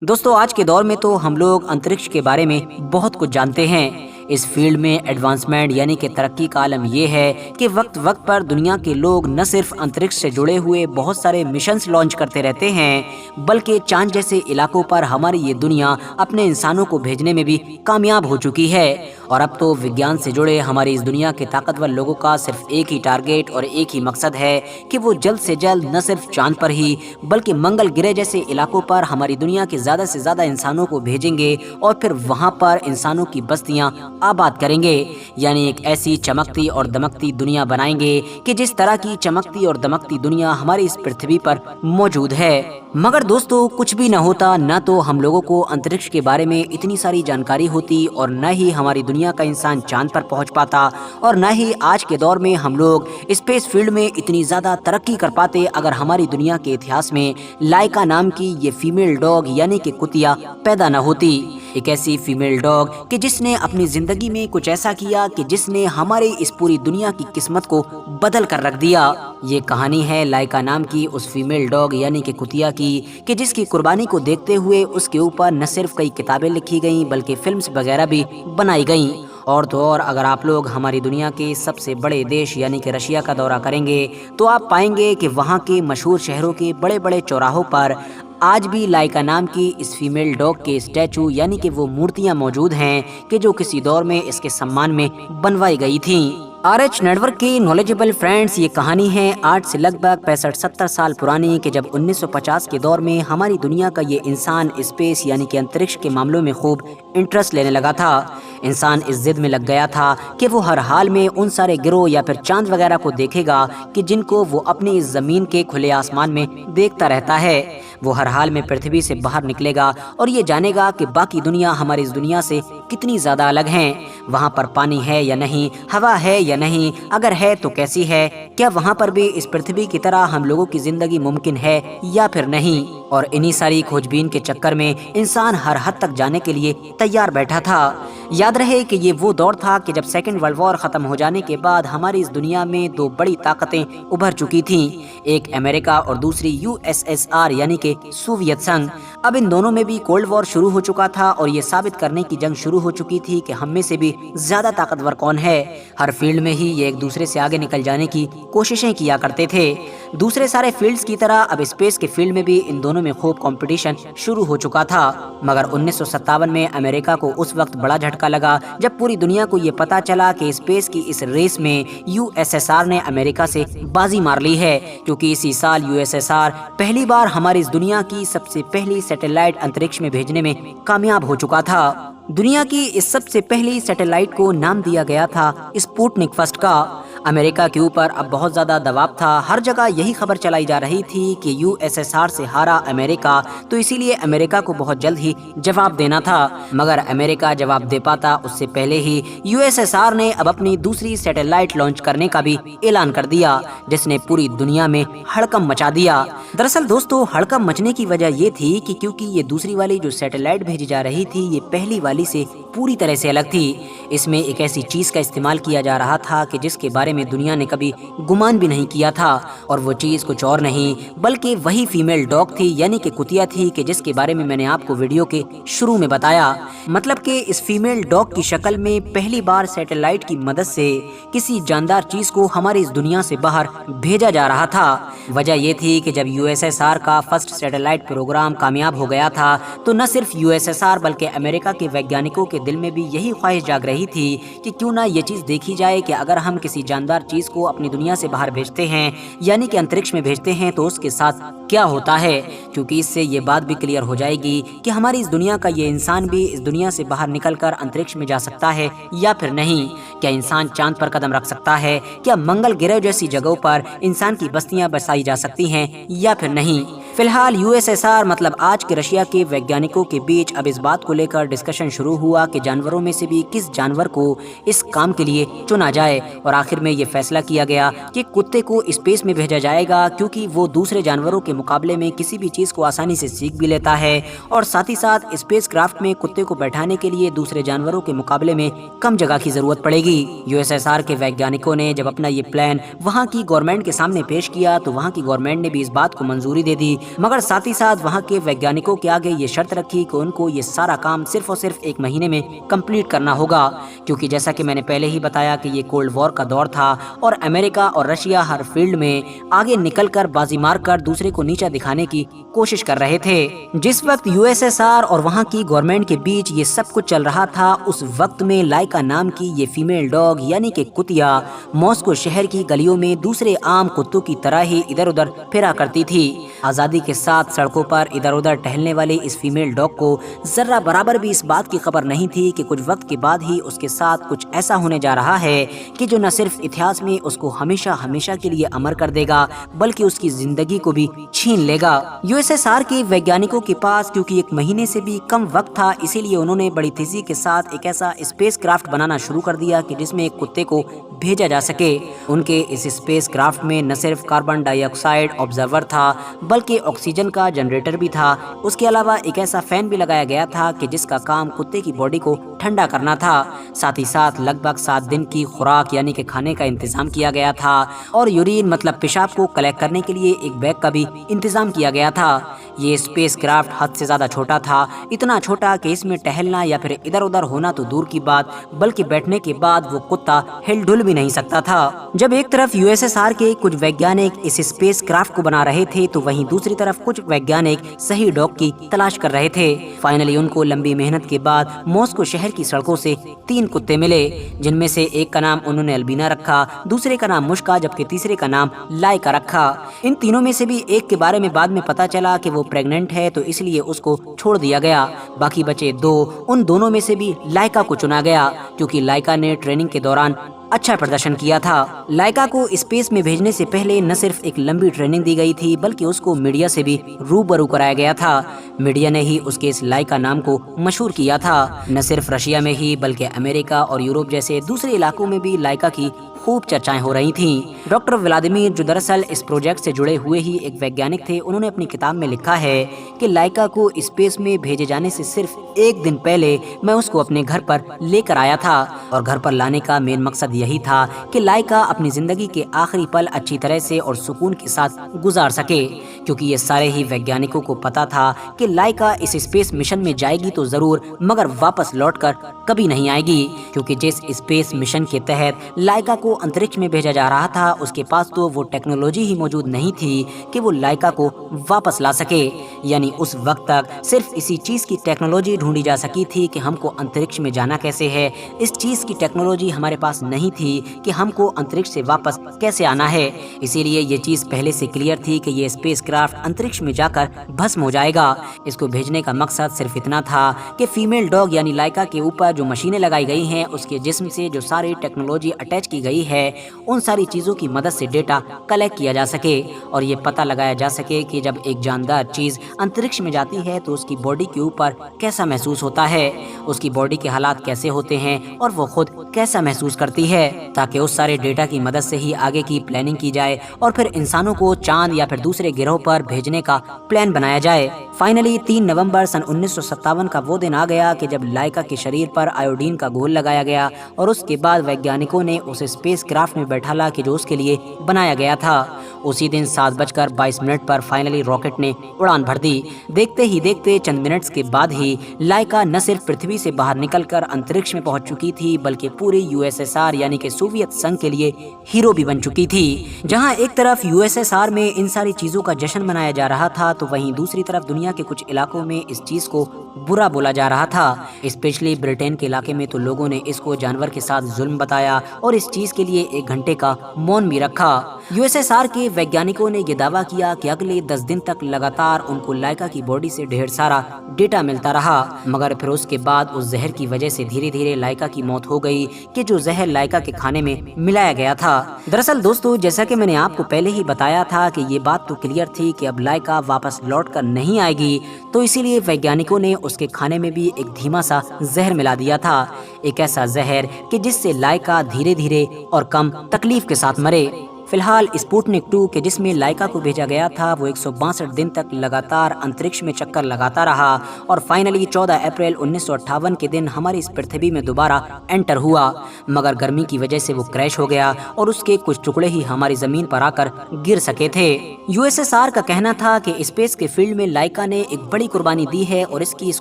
दोस्तों आज के दौर में तो हम लोग अंतरिक्ष के बारे में बहुत कुछ जानते हैं। इस फील्ड में एडवांसमेंट यानी कि तरक्की का आलम ये है कि वक्त वक्त पर दुनिया के लोग न सिर्फ अंतरिक्ष से जुड़े हुए बहुत सारे मिशंस लॉन्च करते रहते हैं, बल्कि चांद जैसे इलाकों पर हमारी ये दुनिया अपने इंसानों को भेजने में भी कामयाब हो चुकी है। और अब तो विज्ञान से जुड़े हमारी इस दुनिया के ताकतवर लोगों का सिर्फ एक ही टारगेट और एक ही मकसद है कि वो जल्द से जल्द न सिर्फ चांद पर ही बल्कि मंगल ग्रह जैसे इलाकों पर हमारी दुनिया के ज्यादा से ज्यादा इंसानों को भेजेंगे और फिर वहां पर इंसानों की बस्तियां आबाद करेंगे। यानी एक ऐसी चमकती और दमकती दुनिया बनाएंगे कि जिस तरह की चमकती और दमकती दुनिया हमारी इस पृथ्वी पर मौजूद है। मगर दोस्तों कुछ भी न होता, न तो हम लोगों को अंतरिक्ष के बारे में इतनी सारी जानकारी होती और न ही हमारी दुनिया का इंसान चांद पर पहुंच पाता और न ही आज के दौर में हम लोग स्पेस फील्ड में इतनी ज्यादा तरक्की कर पाते अगर हमारी दुनिया के इतिहास में लाइका नाम की ये फीमेल डॉग यानी कि कुतिया पैदा न होती। एक ऐसी फीमेल डॉग कि जिसने अपनी जिंदगी में कुछ ऐसा किया कि जिसने हमारी इस पूरी दुनिया की किस्मत को बदल कर रख दिया। ये कहानी है लाइका नाम की उस फीमेल डॉग यानी कि कुतिया की कि जिसकी कुर्बानी को देखते हुए उसके ऊपर न सिर्फ कई किताबें लिखी गईं बल्कि फिल्म्स वगैरह भी बनाई गईं। और तो और अगर आप लोग हमारी दुनिया के सबसे बड़े देश यानी कि रशिया का दौरा करेंगे तो आप पाएंगे कि वहाँ के मशहूर शहरों के बड़े बड़े चौराहों पर आज भी लाइका नाम की इस फीमेल डॉग के स्टैचू यानी कि वो मूर्तियां मौजूद हैं कि जो किसी दौर में इसके सम्मान में बनवाई गई थीं। RH नेटवर्क की नॉलेजेबल फ्रेंड्स, ये कहानी है आज से लगभग 65-70 साल पुरानी कि जब 1950 के दौर में हमारी दुनिया का ये इंसान स्पेस यानी कि अंतरिक्ष के मामलों में खूब इंटरेस्ट लेने लगा था। इंसान इस जिद में लग गया था कि वो हर हाल में उन सारे गिरोह या फिर चांद वगैरह को देखेगा कि जिनको वो अपनी इस जमीन के खुले आसमान में देखता रहता है। वो हर हाल में पृथ्वी से बाहर निकलेगा और ये जानेगा कि बाकी दुनिया हमारी इस दुनिया से कितनी ज्यादा अलग है। वहाँ पर पानी है या नहीं, हवा है या नहीं, अगर है तो कैसी है, क्या वहाँ पर भी इस पृथ्वी की तरह हम लोगों की जिंदगी मुमकिन है या फिर नहीं। और इन्हीं सारी खोजबीन के चक्कर में इंसान हर हद तक जाने के लिए तैयार बैठा था। याद रहे कि ये वो दौर था कि जब सेकेंड वर्ल्ड वॉर खत्म हो जाने के बाद हमारी इस दुनिया में दो बड़ी ताकतें उभर चुकी थीं, एक अमेरिका और दूसरी USSR यानी कि सोवियत संघ। अब इन दोनों में भी कोल्ड वॉर शुरू हो चुका था और ये साबित करने की जंग शुरू हो चुकी थी कि हम में से भी ज्यादा ताकतवर कौन है। हर फील्ड में ही ये एक दूसरे से आगे निकल जाने की कोशिशें किया करते थे। दूसरे सारे फील्ड्स की तरह अब स्पेस के फील्ड में भी इन दोनों में खूब कंपटीशन शुरू हो चुका था। मगर 1957 में अमेरिका को उस वक्त बड़ा झटका लगा जब पूरी दुनिया को ये पता चला कि स्पेस की इस रेस में USSR ने अमेरिका से बाजी मार ली है, क्योंकि इसी साल USSR पहली बार हमारी इस दुनिया की सबसे पहली सैटेलाइट अंतरिक्ष में भेजने में कामयाब हो चुका था। दुनिया की इस सबसे पहली सैटेलाइट को नाम दिया गया था स्पुतनिक फर्स्ट का। अमेरिका के ऊपर अब बहुत ज्यादा दबाव था, हर जगह यही खबर चलाई जा रही थी कि USSR से हारा अमेरिका, तो इसीलिए अमेरिका को बहुत जल्द ही जवाब देना था। मगर अमेरिका जवाब दे पाता उससे पहले ही USSR ने अब अपनी दूसरी सैटेलाइट लॉन्च करने का भी ऐलान कर दिया, जिसने पूरी दुनिया में हड़कंप मचा दिया। दरअसल दोस्तों हड़कंप मचने की वजह ये थी कि क्योंकि ये दूसरी वाली जो सैटेलाइट भेजी जा रही थी ये पहली वाली से पूरी तरह से अलग थी। इसमें एक ऐसी चीज का इस्तेमाल किया जा रहा था कि जिसके बारे में दुनिया ने कभी गुमान भी नहीं किया था, और वो चीज कुछ और नहीं बल्कि वही फीमेल डॉग थी यानी कि कुतिया थी कि जिसके बारे में मैंने आपको वीडियो के शुरू में बताया। मतलब कि इस फीमेल डॉग की शक्ल में पहली बार सैटेलाइट की मदद से किसी जानदार चीज को हमारी इस दुनिया से बाहर भेजा जा रहा था। वजह ये थी कि जब USSR का फर्स्ट सैटेलाइट प्रोग्राम कामयाब हो गया था तो न सिर्फ USSR बल्कि अमेरिका के वैज्ञानिकों के दिल में भी यही ख्वाहिश जाग रही थी कि क्यों ना ये चीज देखी जाए कि अगर हम किसी जानदार चीज को अपनी दुनिया से बाहर भेजते हैं यानी कि अंतरिक्ष में भेजते हैं तो उसके साथ क्या होता है, क्योंकि इससे ये बात भी क्लियर हो जाएगी कि हमारी इस दुनिया का ये इंसान भी इस दुनिया से बाहर निकलकर अंतरिक्ष में जा सकता है या फिर नहीं। क्या इंसान चांद पर कदम रख सकता है, क्या मंगल ग्रह जैसी जगहों पर इंसान की बस्तियां बसाई जा सकती हैं या फिर नहीं। फिलहाल USSR मतलब आज के रशिया के वैज्ञानिकों के बीच अब इस बात को लेकर डिस्कशन शुरू हुआ कि जानवरों में से भी किस जानवर को इस काम के लिए चुना जाए, और आखिर में ये फैसला किया गया कि कुत्ते को स्पेस में भेजा जाएगा, क्योंकि वो दूसरे जानवरों के मुकाबले में किसी भी चीज को आसानी से सीख भी लेता है और साथ ही साथ स्पेस क्राफ्ट में कुत्ते को बैठाने के लिए दूसरे जानवरों के मुकाबले में कम जगह की जरूरत पड़ेगी। पड़ेगी। यूएसएसआर के वैज्ञानिकों ने जब अपना ये प्लान वहाँ की गवर्नमेंट के सामने पेश किया तो वहाँ की गवर्नमेंट ने भी इस बात को मंजूरी दे दी, मगर साथ ही साथ वहाँ के वैज्ञानिकों के आगे ये शर्त रखी कि उनको ये सारा काम सिर्फ और सिर्फ 1 महीने में कंप्लीट करना होगा, क्योंकि जैसा कि मैंने पहले ही बताया कि ये कोल्ड वॉर का दौर था और अमेरिका और रशिया हर फील्ड में आगे निकलकर बाजी मारकर दूसरे को नीचा दिखाने की कोशिश कर रहे थे। जिस वक्त यूएसएसआर और वहाँ की गवर्नमेंट के बीच ये सब कुछ चल रहा था, उस वक्त में लाइका नाम की ये फीमेल डॉग यानी कि कुतिया मॉस्को शहर की गलियों में दूसरे आम कुत्तों की तरह ही इधर उधर फिरा करती थी। आजादी के साथ सड़कों पर इधर उधर टहलने वाले इस फीमेल डॉग को जर्रा बराबर भी इस बात की खबर नहीं थी कि कुछ वक्त के बाद ही उसके साथ कुछ ऐसा होने जा रहा है कि जो न सिर्फ इतिहास में उसको हमेशा हमेशा के लिए अमर कर देगा, बल्कि उसकी जिंदगी को भी छीन लेगा। यूएसएसआर के वैज्ञानिकों के पास क्योंकि 1 महीने से भी कम वक्त था, इसीलिए उन्होंने बड़ी तेजी के साथ एक ऐसा स्पेस क्राफ्ट बनाना शुरू कर दिया कि जिसमें एक कुत्ते को भेजा जा सके। उनके इस स्पेस क्राफ्ट में न सिर्फ कार्बन डाइऑक्साइड ऑब्जर्वर था, बल्कि ऑक्सीजन का जनरेटर भी था। उसके अलावा एक ऐसा फैन भी लगाया गया था कि जिसका काम कुत्ते की बॉडी को ठंडा करना था। साथ ही साथ लगभग 7 दिन की खुराक यानी कि खाने का इंतजाम किया गया था और यूरिन मतलब पेशाब को कलेक्ट करने के लिए एक बैग का भी इंतजाम किया गया था। ये स्पेस क्राफ्ट हद से ज्यादा छोटा था, इतना छोटा कि इसमें टहलना या फिर इधर उधर होना तो दूर की बात, बल्कि बैठने के बाद वो कुत्ता हिलडुल भी नहीं सकता था। जब एक तरफ यूएसएसआर के कुछ वैज्ञानिक इस स्पेस क्राफ्ट को बना रहे थे तो वहीं दूसरी तरफ कुछ वैज्ञानिक सही डॉग की तलाश कर रहे थे। फाइनली उनको लंबी मेहनत के बाद मॉस्को शहर की सड़कों से 3 कुत्ते मिले, जिनमें से एक का नाम उन्होंने अल्बीना रखा, दूसरे का नाम मुश्का, जबकि तीसरे का नाम लाइका रखा। इन तीनों में से भी एक के बारे में बाद में पता चला कि वो प्रेग्नेंट है, तो इसलिए उसको छोड़ दिया गया। बाकी बचे 2, उन दोनों में से भी लाइका को चुना गया क्योंकि लाइका ने ट्रेनिंग के दौरान अच्छा प्रदर्शन किया था। लाइका को स्पेस में भेजने से पहले न सिर्फ एक लंबी ट्रेनिंग दी गई थी, बल्कि उसको मीडिया से भी रूबरू कराया गया था। मीडिया ने ही उसके इस लाइका नाम को मशहूर किया था। न सिर्फ रशिया में ही बल्कि अमेरिका और यूरोप जैसे दूसरे इलाकों में भी लाइका की खूब चर्चाएं हो रही थीं। डॉक्टर व्लादिमीर, जो दरअसल इस प्रोजेक्ट से जुड़े हुए ही एक वैज्ञानिक थे, उन्होंने अपनी किताब में लिखा है कि लाइका को स्पेस में भेजे जाने से सिर्फ 1 दिन पहले मैं उसको अपने घर पर लेकर आया था और घर पर लाने का मेन मकसद यही था कि लाइका अपनी जिंदगी के आखिरी पल अच्छी तरह से और सुकून के साथ गुजार सके, क्योंकि ये सारे ही वैज्ञानिकों को पता था कि लाइका इस स्पेस मिशन में जाएगी तो जरूर, मगर वापस लौटकर कभी नहीं आएगी, क्योंकि जिस स्पेस मिशन के तहत लाइका को अंतरिक्ष में भेजा जा रहा था उसके पास तो वो टेक्नोलॉजी ही मौजूद नहीं थी कि वो लाइका को वापस ला सके। यानी उस वक्त तक सिर्फ इसी चीज की टेक्नोलॉजी ढूंढी जा सकी थी कि हमको अंतरिक्ष में जाना कैसे है। इस चीज की टेक्नोलॉजी हमारे पास नहीं थी कि हमको अंतरिक्ष से वापस कैसे आना है। इसीलिए ये चीज पहले से क्लियर थी कि ये स्पेस क्राफ्ट अंतरिक्ष में जाकर भस्म हो जाएगा। इसको भेजने का मकसद सिर्फ इतना था कि फीमेल डॉग यानी लाइका के ऊपर जो मशीनें लगाई गई हैं, उसके जिस्म से जो सारी टेक्नोलॉजी अटैच की गई है, उन सारी चीजों की मदद से डेटा कलेक्ट किया जा सके और ये पता लगाया जा सके कि जब एक जानदार चीज अंतरिक्ष में जाती है तो उसकी बॉडी के ऊपर कैसा महसूस होता है, उसकी बॉडी के हालात कैसे होते हैं और वो खुद कैसा महसूस करती है, ताकि उस सारे डेटा की मदद से ही आगे की प्लानिंग की जाए और फिर इंसानों को चांद या फिर दूसरे ग्रहों पर भेजने का प्लान बनाया जाए। फाइनली 3 नवंबर सन 1957 का वो दिन आ गया कि जब लाइका के शरीर पर आयोडीन का घोल लगाया गया और उसके बाद वैज्ञानिकों ने उस स्पेस क्राफ्ट में बैठाला कि जो उसके लिए बनाया गया था। उसी दिन 7:22 पर फाइनली रॉकेट ने उड़ान भर दी। देखते ही देखते चंद मिनट्स के बाद ही लाइका न सिर्फ पृथ्वी से बाहर निकलकर अंतरिक्ष में पहुंच चुकी थी, बल्कि पूरी यूएसएसआर यानी कि सोवियत संघ के लिए हीरो भी बन चुकी थी। जहां एक तरफ यूएसएसआर में इन सारी चीजों का जश्न मनाया जा रहा था, तो वहीं दूसरी तरफ दुनिया के कुछ इलाकों में इस चीज को बुरा बोला जा रहा था। स्पेशली ब्रिटेन के इलाके में तो लोगों ने इसको जानवर के साथ जुल्म बताया और इस चीज के लिए 1 घंटे का मौन भी रखा। यूएसएसआर के वैज्ञानिकों ने ये दावा किया कि अगले 10 दिन तक लगातार उनको लाइका की बॉडी से ढेर सारा डेटा मिलता रहा, मगर फिर उसके बाद उस जहर की वजह से धीरे धीरे लाइका की मौत हो गई कि जो जहर लाइका के खाने में मिलाया गया था। दरअसल दोस्तों, जैसा कि मैंने आपको पहले ही बताया था कि ये बात तो क्लियर थी कि अब लाइका वापस लौट कर नहीं आएगी, तो इसीलिए वैज्ञानिकों ने उसके खाने में भी एक धीमा सा जहर मिला दिया था, एक ऐसा जहर कि जिससे लाइका धीरे धीरे और कम तकलीफ के साथ मरे। फी الحال स्पुतनिक 2 के जिसमें लाइका को भेजा गया था वो 162 दिन तक लगातार अंतरिक्ष में चक्कर लगाता रहा और फाइनली 14 अप्रैल 1958 के दिन हमारी इस पृथ्वी में दोबारा एंटर हुआ, मगर गर्मी की वजह से वो क्रैश हो गया और उसके कुछ टुकड़े ही हमारी जमीन पर आकर गिर सके थे। यूएसएसआर का कहना था कि स्पेस के फील्ड में लाइका ने एक बड़ी कुर्बानी दी है और इसकी इस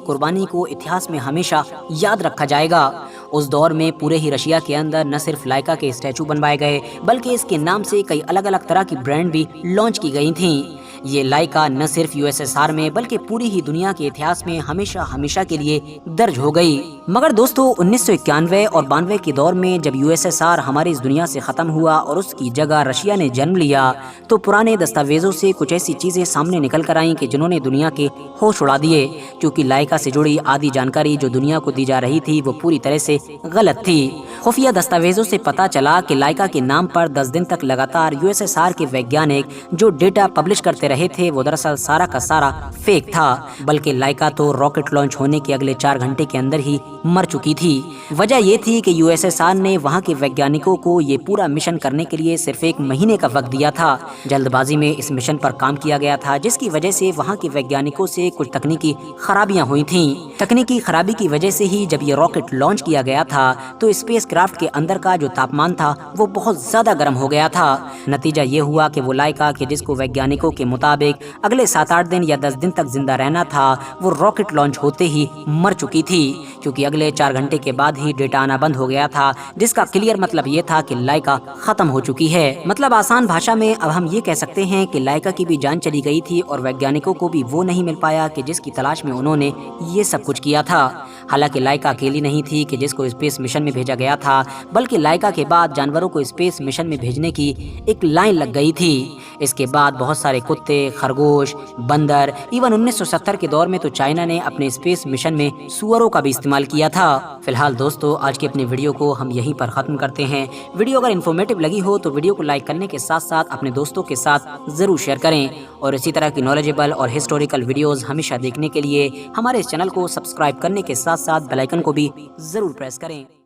कुर्बानी को इतिहास में हमेशा याद रखा जाएगा। उस दौर में पूरे ही रशिया के अंदर न सिर्फ लाइका के स्टैचू बनवाए गए बल्कि इसके नाम से कई अलग अलग तरह की ब्रांड भी लॉन्च की गई थीं। ये लाइका न सिर्फ यूएसएसआर में बल्कि पूरी ही दुनिया के इतिहास में हमेशा हमेशा के लिए दर्ज हो गई। मगर दोस्तों 1991 और 92 के दौर में जब यूएसएसआर हमारी इस दुनिया से खत्म हुआ और उसकी जगह रशिया ने जन्म लिया तो पुराने दस्तावेजों से कुछ ऐसी चीजें सामने निकल कर आई कि जिन्होंने दुनिया के होश उड़ा दिए, क्योंकि लाइका से जुड़ी आधी जानकारी जो दुनिया को दी जा रही थी वो पूरी तरह से गलत थी। खुफिया दस्तावेजों से पता चला कि लाइका के नाम पर 10 दिन तक लगातार यूएसएसआर के वैज्ञानिक जो डेटा पब्लिश करते रहे थे वो दरअसल सारा का सारा फेक था, बल्कि लाइका तो रॉकेट लॉन्च होने के अगले 4 घंटे के अंदर ही मर चुकी थी। वजह ये थी कि यूएसएसआर ने वहां के वैज्ञानिकों को ये पूरा मिशन करने के लिए सिर्फ 1 महीने का वक्त दिया था। जल्दबाजी में इस मिशन पर काम किया गया था, जिसकी वजह से वहां के वैज्ञानिकों से कुछ तकनीकी खराबियां हुई थीं। तकनीकी खराबी की वजह से ही जब ये रॉकेट लॉन्च किया गया था तो स्पेस क्राफ्ट के अंदर का जो तापमान था वो बहुत ज्यादा गर्म हो गया था। नतीजा ये हुआ कि वो लाइका के जिसको वैज्ञानिकों के मुताबिक अगले 7-8 दिन या 10 दिन तक जिंदा रहना था वो रॉकेट लॉन्च होते ही मर चुकी थी, क्योंकि अगले 4 घंटे के बाद ही डेटा आना बंद हो गया था, जिसका क्लियर मतलब ये था कि लाइका खत्म हो चुकी है। मतलब आसान भाषा में अब हम ये कह सकते हैं कि लाइका की भी जान चली गई थी और वैज्ञानिकों को भी वो नहीं मिल पाया कि जिसकी तलाश में उन्होंने ये सब कुछ किया था। हालांकि लाइका अकेली नहीं थी कि जिसको स्पेस मिशन में भेजा गया था, बल्कि लाइका के बाद जानवरों को स्पेस मिशन में भेजने की एक लाइन लग गई थी। इसके बाद बहुत सारे कुत्ते, खरगोश, बंदर, इवन 1970 के दौर में तो चाइना ने अपने स्पेस मिशन में सुअरों का भी इस्तेमाल किया था। फिलहाल दोस्तों आज की अपनी वीडियो को हम यहीं पर खत्म करते हैं। वीडियो अगर इन्फॉर्मेटिव लगी हो तो वीडियो को लाइक करने के साथ साथ अपने दोस्तों के साथ जरूर शेयर करें और इसी तरह की नॉलेजेबल और हिस्टोरिकल वीडियोस हमेशा देखने के लिए हमारे इस चैनल को सब्सक्राइब करने के साथ साथ बेल आइकन को भी जरूर प्रेस करें।